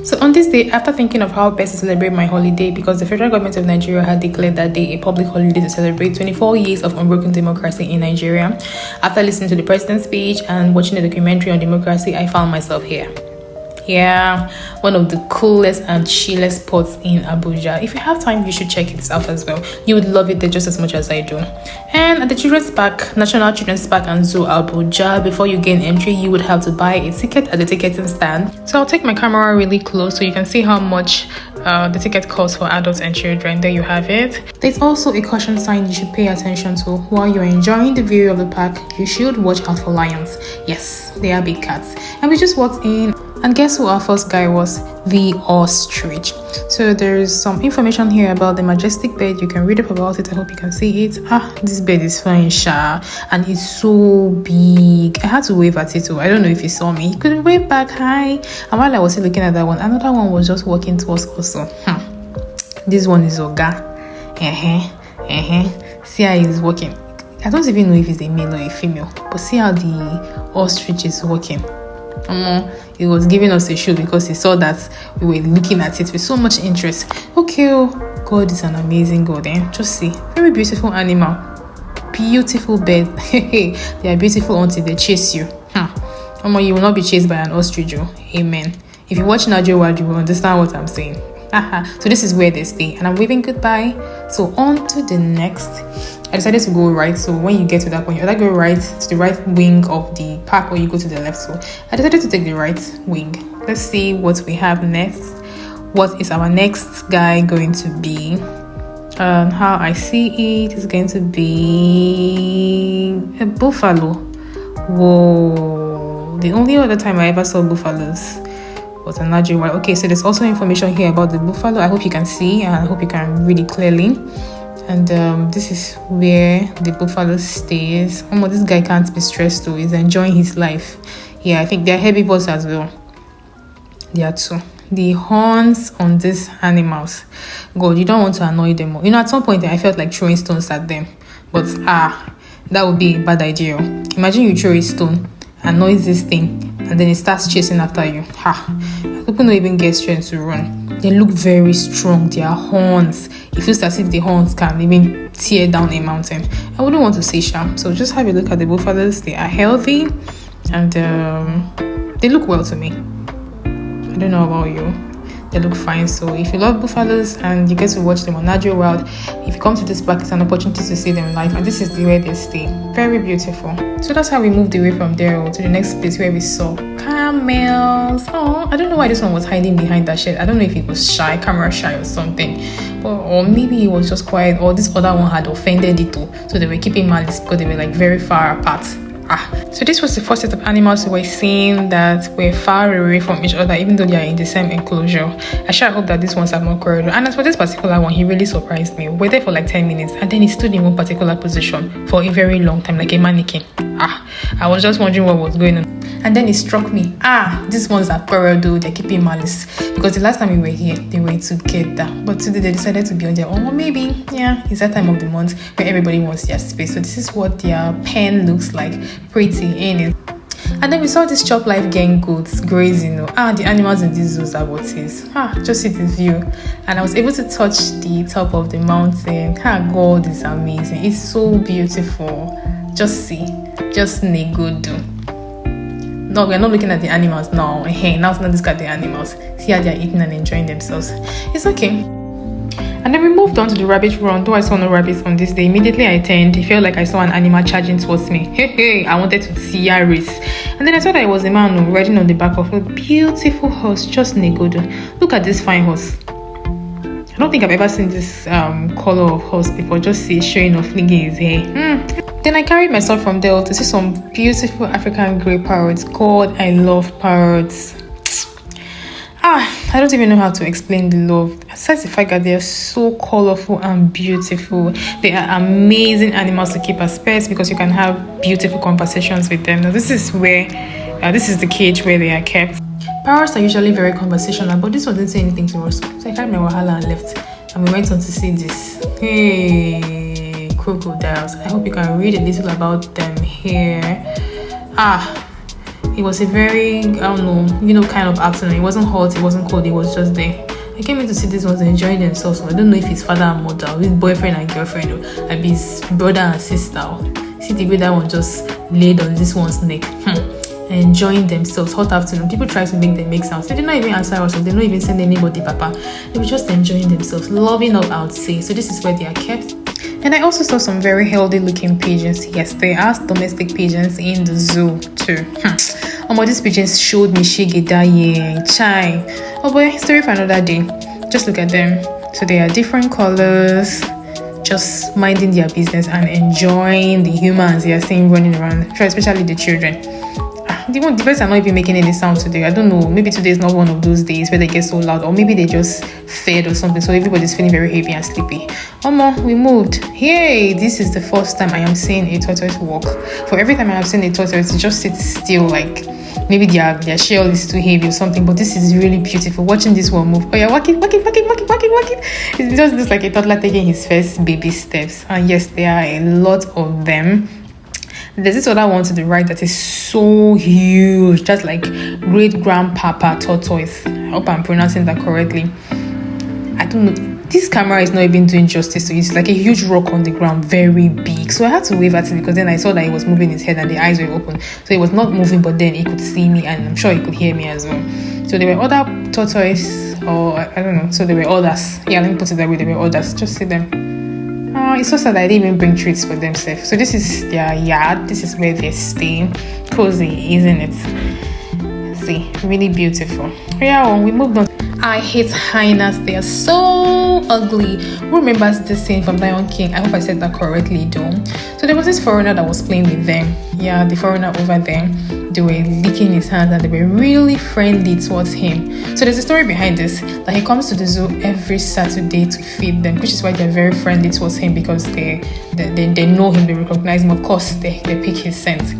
So on this day, after thinking of how best to celebrate my holiday, because the federal government of Nigeria had declared that day a public holiday to celebrate 24 years of unbroken democracy in Nigeria, after listening to the president's speech and watching a documentary on democracy, I found myself here. Yeah, one of the coolest and chillest spots in Abuja. If you have time, you should check it out as well. You would love it there just as much as I do. And at the Children's Park, National Children's Park and Zoo Abuja, before you gain entry, you would have to buy a ticket at the ticketing stand. So I'll take my camera really close so you can see how much the ticket costs for adults and children. There you have it. There's also a caution sign you should pay attention to. While you're enjoying the view of the park, you should watch out for lions. Yes, they are big cats. And we just walked in. And guess who our first guy was? The ostrich. So there's some information here about the majestic bird. You can read up about it. I hope you can see it. This bird is flying sha, and it's so big. I had to wave at it too. I don't know if he saw me. He could wave back hi. And while I was still looking at that one, another one was just walking towards us also. This one is Oga. See how he's walking. I don't even know if he's a male or a female, but see how the ostrich is walking. He was giving us a show because he saw that we were looking at it with so much interest. Okay, God is an amazing God. Just see, very beautiful animal, beautiful bird. They are beautiful until they chase you. You will not be chased by an ostrich. Amen. If you watch Nigeria, you will understand what I'm saying. So this is where they stay, and I'm waving goodbye. So on to the next. I decided to go right. So when you get to that point, you either go right to the right wing of the park, or you go to the left. So I decided to take the right wing. Let's see what we have next. What is our next guy going to be? How I see it is going to be a buffalo. Whoa! The only other time I ever saw buffaloes was in Nigeria. Okay, so there's also information here about the buffalo. I hope you can see, and I hope you can read it clearly. And this is where the buffalo stays. This guy can't be stressed though. He's enjoying his life. Yeah, I think they're herbivores as well. There are two. The horns on these animals. God, you don't want to annoy them. At some point I felt like throwing stones at them. But that would be a bad idea. Imagine you throw a stone, annoys this thing, and then it starts chasing after you. People don't even get strength to run. They look very strong. Their horns, it feels as if the horns can even tear down a mountain. I wouldn't want to say sham. So just have a look at the buffaloes. They are healthy, and they look well to me. I don't know about you. They look fine. So if you love buffaloes and you get to watch them on Nigeria Wild, if you come to this park, it's an opportunity to see them live. And this is where they stay. Very beautiful. So that's how we moved away from there to the next place where we saw camels. I don't know why this one was hiding behind that shed. I don't know if it was shy, camera shy or something. Or maybe it was just quiet, or this other one had offended it too. So they were keeping malice because they were like very far apart. So this was the first set of animals we were seeing that were far away from each other, even though they are in the same enclosure. I sure hope that these ones have more corridor. And as for this particular one, he really surprised me. We were there for like 10 minutes, and then he stood in one particular position for a very long time, like a mannequin. I was just wondering what was going on. And then it struck me, these ones are parallel, they're keeping malice. Because the last time we were here, they were together. But today they decided to be on their own. Or maybe, it's that time of the month where everybody wants their space. So this is what their pen looks like. Pretty, ain't it? And then we saw this chop life gang goats grazing. The animals in these zoos are what is. Just see this view. And I was able to touch the top of the mountain. God is amazing. It's so beautiful. Just see. Just negodo. No, we're not looking at the animals now. Now it's not look at the animals. See how they're eating and enjoying themselves. It's okay. And then we moved on to the rabbit run. Though I saw no rabbits on this day, immediately I turned. It felt like I saw an animal charging towards me. I wanted to see a race. And then I saw that it was a man riding on the back of a beautiful horse, just negodo. Look at this fine horse. I don't think I've ever seen this color of horse before. Just see showing off, flinging his hair. Then I carried myself from there to see some beautiful African grey parrots. God, I love parrots. I don't even know how to explain the love. Aside the fact that they are so colorful and beautiful, they are amazing animals to keep as pets because you can have beautiful conversations with them. Now this is the cage where they are kept. Parrots are usually very conversational, but this one didn't say anything to us. So I carried my wahala and left, and we went on to see this. Hey, crocodiles. I hope you can read a little about them here. It was a very, I don't know, kind of afternoon. It wasn't hot, it wasn't cold, it was just there. I came in to see these ones enjoying themselves. So I don't know if his father and mother, or his boyfriend and girlfriend, or maybe his brother and sister. See the way that one just laid on this one's neck. Enjoying themselves. Hot afternoon. People try to make them make sounds. They did not even answer us. They don't even send anybody, papa. They were just enjoying themselves. Loving up, I would say. So this is where they are kept. And I also saw some very healthy looking pigeons. Yes, there are domestic pigeons in the zoo too. These pigeons showed me shege dying. Chai. Oh boy, story for another day. Just look at them. So they are different colors, just minding their business and enjoying the humans they are seeing running around, especially the children. The birds are not even making any sound today. I don't know. Maybe today is not one of those days where they get so loud, or maybe they just fed or something. So everybody's feeling very happy and sleepy. We moved. Hey, this is the first time I am seeing a tortoise walk. For every time I have seen a tortoise, it just sits still, like maybe their shell is too heavy or something. But this is really beautiful. Watching this one move. Oh yeah, walking. It just looks like a toddler taking his first baby steps. And yes, there are a lot of them. There's this other one to the right that is so huge, just like great grandpapa tortoise. I hope I'm pronouncing that correctly. I don't know. This camera is not even doing justice to it. It's like a huge rock on the ground, very big. So I had to wave at it because then I saw that he was moving his head and the eyes were open. So he was not moving, but then he could see me and I'm sure he could hear me as well. So there were other tortoise, or I don't know. So there were others. Yeah, let me put it that way. There were others. Just see them. It's so sad that I didn't even bring treats for themselves. So this is their yard. This is where they stay. Cozy, isn't it? See, really beautiful. Yeah, we moved on. I hate hyenas. They are so ugly. Who remembers this scene from Lion King? I hope I said that correctly though. So there was this foreigner that was playing with them. Yeah, the foreigner over there. They were licking his hands and they were really friendly towards him. So there's a story behind this, that he comes to the zoo every Saturday to feed them, which is why they're very friendly towards him, because they know him, they recognize him. Of course, they pick his scent.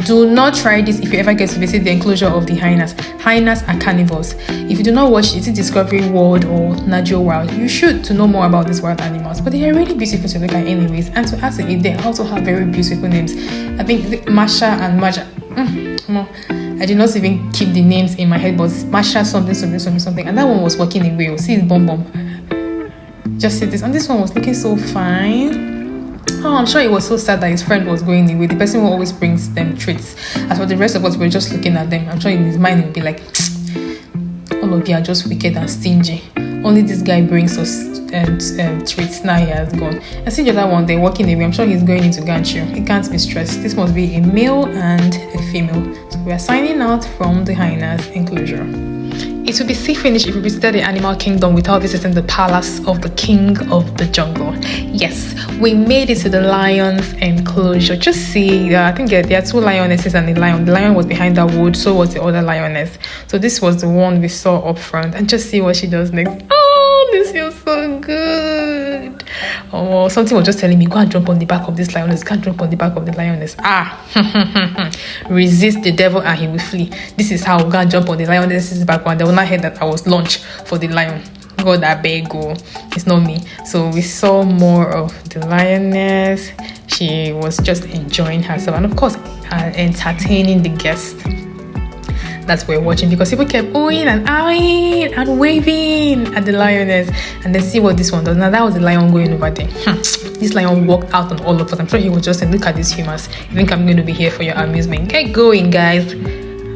Do not try this if you ever get to visit the enclosure of the hyenas. Hyenas are carnivores. If you do not watch It's Discovery World or Nat Geo Wild, you should to know more about these wild animals. But they are really beautiful to look at anyways. And to add to it, they also have very beautiful names. I think Masha and Maja. I did not even keep the names in my head, but Masha something. And that one was walking away. See his bum. Just see this. And this one was looking so fine. I'm sure he was so sad that his friend was going away. The person who always brings them treats. As for the rest of us, we were just looking at them. I'm sure in his mind he would be like, all of you are just wicked and stingy. Only this guy brings us treats. Now he has gone. I see the other one, they're walking away. I'm sure he's going into Ganchu. He can't be stressed. This must be a male and a female. So we are signing out from the hyenas enclosure. It would be sea finish if we visited the animal kingdom without visiting the palace of the king of the jungle. Yes, we made it to the lion's enclosure. Just see, I think there are two lionesses and a lion. The lion was behind that wood, so was the other lioness. So this was the one we saw up front. And just see what she does next. Oh, this feels so good. Oh, something was just telling me, go and jump on the back of this lioness. Go and jump on the back of the lioness. Resist the devil and he will flee. This is how we go and jump on the lioness's back one. They will not hear that I was launched for the lion. God, I beg go. It's not me. So we saw more of the lioness. She was just enjoying herself and of course entertaining the guests that we're watching, because people kept oohing and ahhing and waving at the lioness. And then see what this one does. Now that was the lion going over there. This lion walked out on all of us. I'm sure he was just saying, look at these humans. You think I'm going to be here for your amusement? Get going, guys.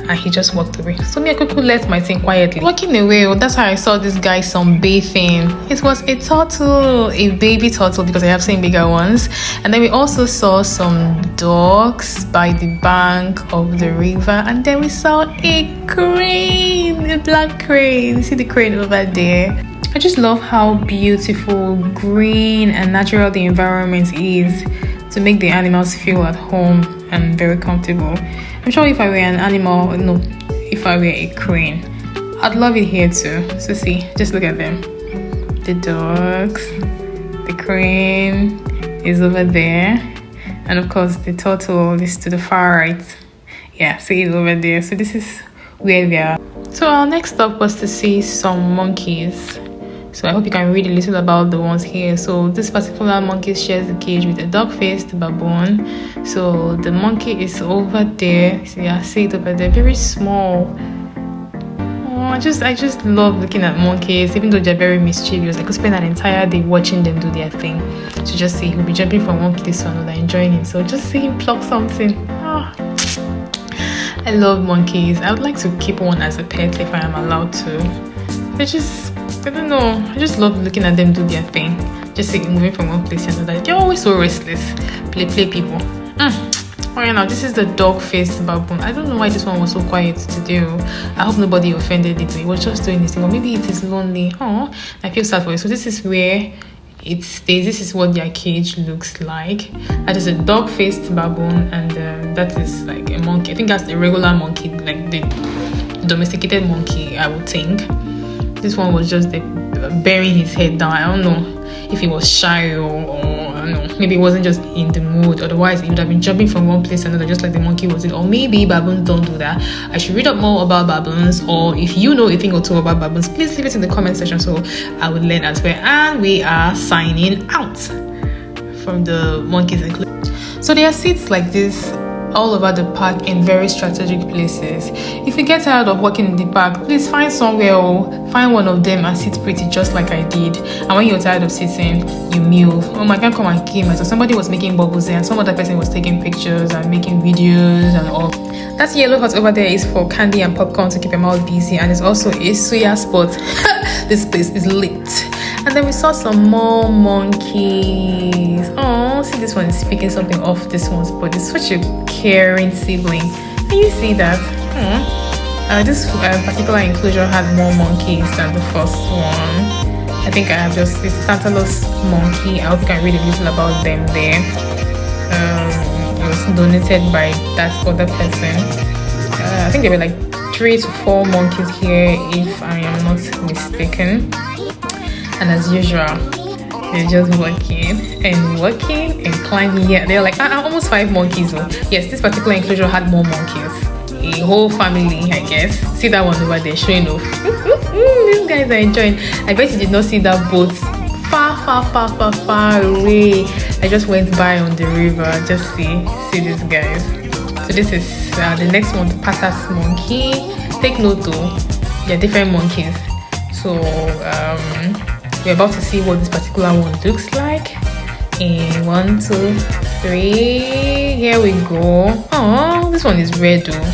And he just walked away. So me, I quickly left my thing quietly. Walking away, that's how I saw this guy sunbathing. It was a turtle, a baby turtle, because I have seen bigger ones. And then we also saw some ducks by the bank of the river. And then we saw a crane, a black crane. See the crane over there? I just love how beautiful, green and natural the environment is to make the animals feel at home and very comfortable. I'm sure if I were an animal, if I were a crane, I'd love it here too. So see, just look at them. The dogs, the crane is over there. And of course the turtle is to the far right. Yeah, see it over there. So this is where they are. So our next stop was to see some monkeys. So I hope you can read a little about the ones here. So this particular monkey shares the cage with a dog-faced baboon. So the monkey is over there. See, I see it over there, very small. Oh, I just love looking at monkeys, even though they're very mischievous. I could spend an entire day watching them do their thing. So just see, he'll be jumping from one place to another, enjoying it. So just see him pluck something. I love monkeys. I would like to keep one as a pet if I am allowed to. I don't know. I just love looking at them do their thing. Just see moving from one place to another. They're always so restless. Play people. Oh yeah, now this is the dog-faced baboon. I don't know why this one was so quiet to do. I hope nobody offended it. It was just doing this thing. Or maybe it is lonely. Oh, I feel sad for it. So this is where it stays. This is what their cage looks like. That is a dog-faced baboon, and that is like a monkey. I think that's the regular monkey, like the domesticated monkey, I would think. This one was just burying his head down. I don't know if he was shy or I don't know. Maybe he wasn't just in the mood. Otherwise, he would have been jumping from one place to another, just like the monkey was. Or maybe baboons don't do that. I should read up more about baboons, or if you know a thing or two about baboons, please leave it in the comment section so I would learn as well. And we are signing out from the monkeys included. So there are seats like this all over the park in very strategic places. If you get tired of walking in the park, please find somewhere or find one of them and sit pretty, just like I did. And when you're tired of sitting, you move. Oh my God, come and came. So somebody was making bubbles there and some other person was taking pictures and making videos and all. That yellow hut over there is for candy and popcorn to keep your mouth busy, and it's also a suya spot. This place is lit. And then we saw some more monkeys. Oh, see, this one is picking something off this one's butt. It's such a caring sibling. Can you see that? This particular enclosure had more monkeys than the first one. I think I have just this Tantalus monkey. I hope you can read a little about them there. It was donated by that other person. I think there were like 3 to 4 monkeys here, if I am not mistaken. And as usual, they're just walking and climbing here. They're like almost 5 monkeys. Oh. Yes, this particular enclosure had more monkeys. A whole family, I guess. See that one over there showing off. These guys are enjoying. I bet you did not see that boat far away. I just went by on the river. Just see these guys. So this is the next one, the Patas monkey. Take note though, they're different monkeys. So we're about to see what this particular one looks like. And 1, 2, 3. Here we go. Oh, this one is red though.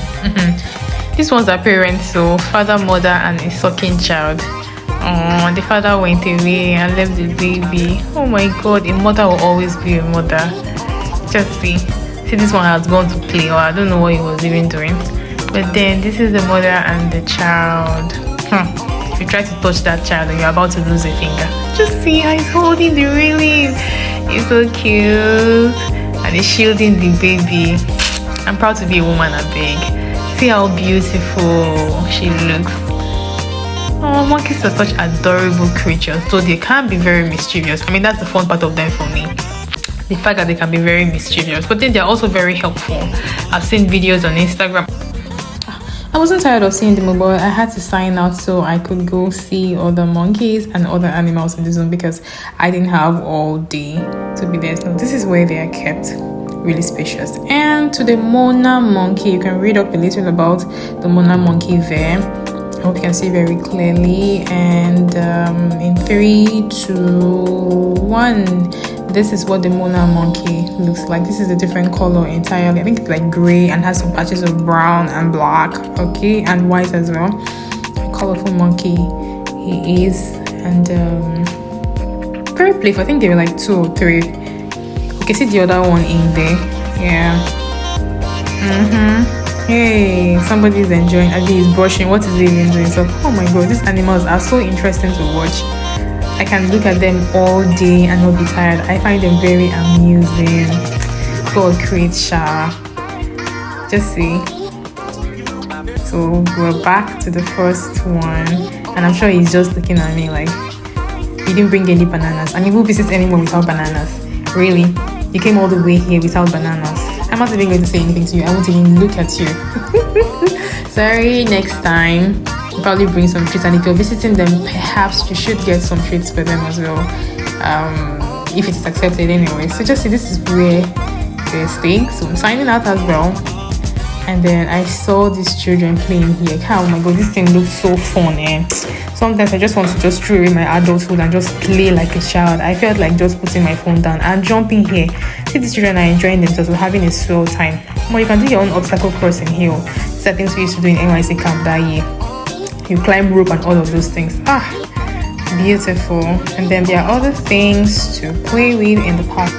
This one's our parents, so father, mother, and a sucking child. Oh, the father went away and left the baby. Oh my God, a mother will always be a mother. Just see, this one has gone to play, or I don't know what he was even doing. But then this is the mother and the child. If you try to touch that child and you're about to lose a finger, just see how he's holding the railing. He's so cute, and he's shielding the baby. I'm proud to be a woman, I beg. See how beautiful she looks. Oh, monkeys are such adorable creatures, so they can be very mischievous. I mean, that's the fun part of them for me. The fact that they can be very mischievous, but then they're also very helpful. I've seen videos on Instagram. I wasn't tired of seeing them, but I had to sign out so I could go see other monkeys and other animals in the zoo because I didn't have all day to be there. So this is where they are kept, really spacious. And to the Mona monkey, you can read up a little about the Mona monkey there. I hope you can see very clearly. And in 3, 2, 1, this is what the Mona monkey looks like. This is a different color entirely. I think it's like gray and has some patches of brown and black, okay, and white as well. A colorful monkey he is, and very playful. I think there were like 2 or 3. You can see the other one in there. Yeah. Hey, somebody's enjoying. Adi is brushing. What is he even doing? So, oh my God, these animals are so interesting to watch. I can look at them all day and not be tired. I find them very amusing. God creates Sha. Just see. So we're back to the first one, and I'm sure he's just looking at me like he didn't bring any bananas. And he won't visit anyone without bananas. Really? You came all the way here without bananas. I'm not even going to say anything to you. I won't even look at you. Sorry, next time. probably bring some treats, and if you're visiting them, perhaps you should get some treats for them as well, if it is accepted anyway. So just see, this is where they're staying, so I'm signing out as well. And then I saw these children playing here. Oh my god, this thing looks so fun. Sometimes I just want to just throw away my adulthood and just play like a child. I felt like just putting my phone down and jumping here. See, these children are enjoying themselves. We're having a swell time. Well, you can do your own obstacle crossing here. These are things we used to do in NYC camp that year. You climb rope and all of those things. Beautiful. And then there are other things to play with in the park.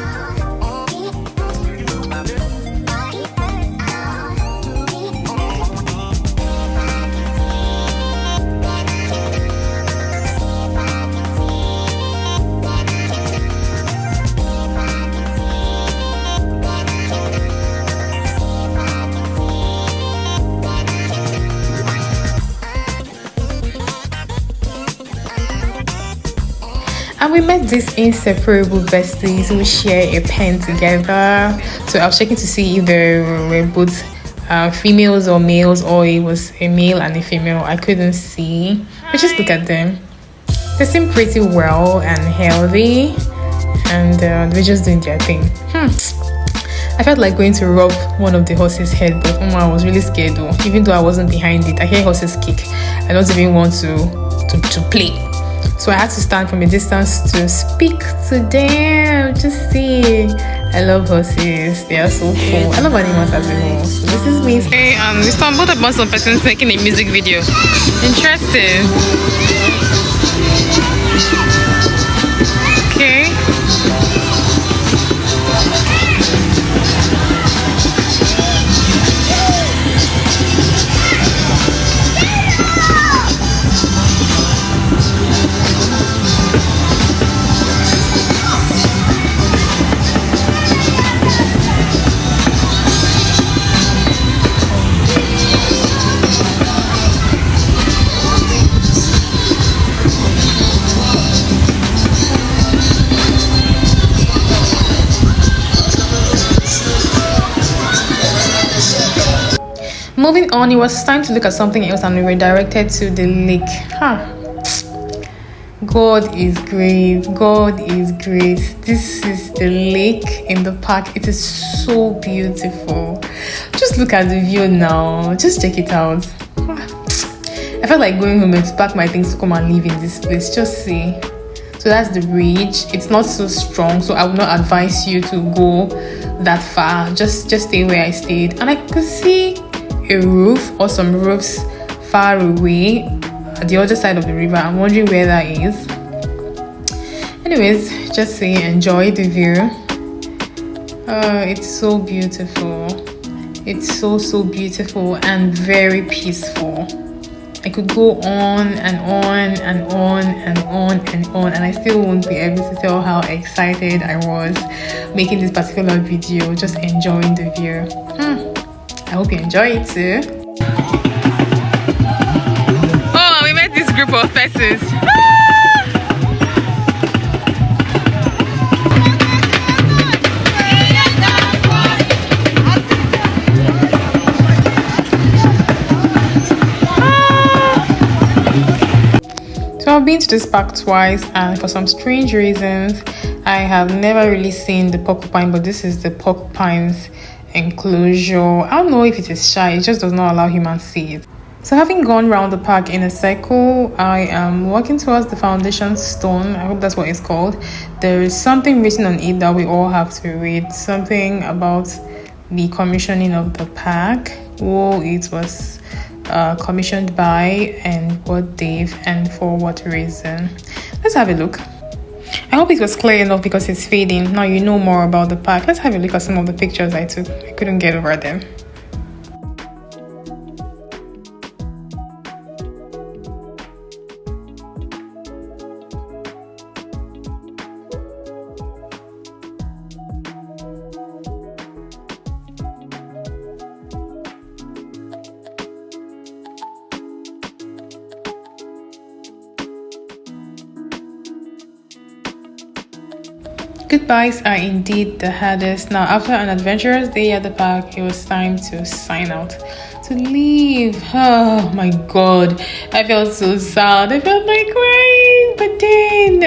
And we met these inseparable besties who share a pen together. So I was checking to see if they were both females or males, or it was a male and a female. I couldn't see. But just look at them. They seem pretty well and healthy. And they're just doing their thing. I felt like going to rub one of the horses' head, but I was really scared though. Even though I wasn't behind it, I hear horses kick. I don't even want to play. So I had to stand from a distance to speak to them. Just see. I love horses. They are so cool. I love animals as well. So this is me. Hey, we stumbled upon some persons making a music video. Interesting. Okay. Moving on, it was time to look at something else, and we were directed to the lake. God is great. God is great. This is the lake in the park. It is so beautiful. Just look at the view now. Just check it out. I felt like going home and to pack my things to come and live in this place. Just see. So that's the bridge. It's not so strong, so I would not advise you to go that far. Just stay where I stayed, and I could see a roof or some roofs far away at the other side of the river. I'm wondering where that is. Anyways, just say enjoy the view. It's so beautiful. It's so beautiful and very peaceful. I could go on and on and on and on and on, and I still won't be able to tell how excited I was making this particular video, just enjoying the view. I hope you enjoy it too. Oh, we met this group of persons. So I've been to this park twice, and for some strange reasons, I have never really seen the porcupine, but this is the porcupine's enclosure. I don't know if it is shy, it just does not allow humans to see it. So having gone around the park in a circle, I am walking towards the foundation stone. I hope that's what it's called. There is something written on it that we all have to read. Something about the commissioning of the park, who it was commissioned by, and what date and for what reason. Let's have a look. I hope it was clear enough because it's fading. Now you know more about the park. Let's have a look at some of the pictures I took. I couldn't get over them. Goodbyes are indeed the hardest. Now, after an adventurous day at the park, it was time to sign out. So to leave. Oh my god, I felt so sad. I felt like crying, but then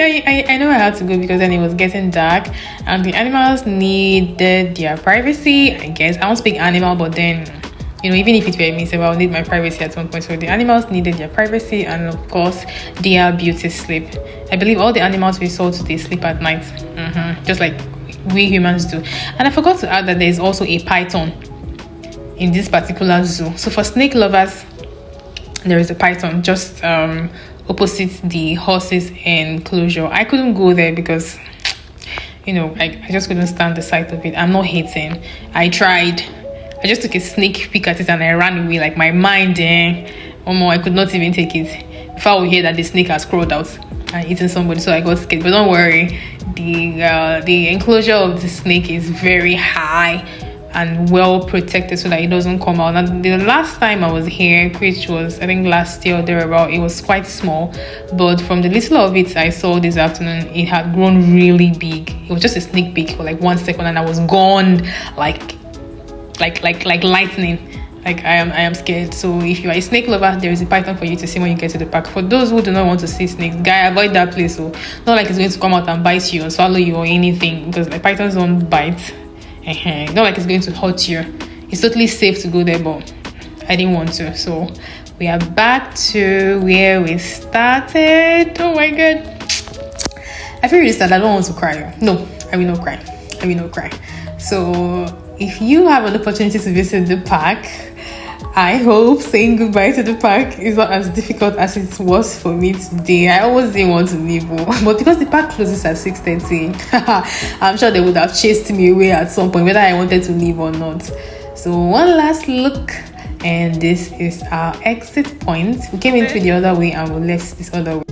I know I had to go because then it was getting dark and the animals needed their privacy. I guess I won't speak animal, but then even if it were me, so I'll need my privacy at some point. So the animals needed their privacy, and of course their beauty sleep. I believe all the animals we saw today sleep at night, just like we humans do. And I forgot to add that there is also a python in this particular zoo. So for snake lovers, there is a python just opposite the horses enclosure. I couldn't go there because I just couldn't stand the sight of it. I'm not hating. I tried. I just took a sneak peek at it and I ran away. Like my mind, I could not even take it. Before I would hear that the snake has crawled out and eaten somebody, so I got scared. But don't worry, the enclosure of the snake is very high and well protected so that it doesn't come out. And the last time I was here, which was I think last year or thereabout, it was quite small, but from the little of it I saw this afternoon, it had grown really big. It was just a sneak peek for like 1 second and I was gone like lightning. Like I am scared. So if you are a snake lover, there is a python for you to see when you get to the park. For those who do not want to see snakes, guy, avoid that place. So not like it's going to come out and bite you or swallow you or anything, because the pythons don't bite. Not like it's going to hurt you. It's totally safe to go there, but I didn't want to. So we are back to where we started. Oh my god, I feel really sad. I don't want to cry. No, I will not cry. I will not cry. So if you have an opportunity to visit the park, I hope saying goodbye to the park is not as difficult as it was for me today. I almost didn't want to leave, but because the park closes at 6:30, I'm sure they would have chased me away at some point, whether I wanted to leave or not. So one last look, and this is our exit point. We came in through the other way and we left this other way.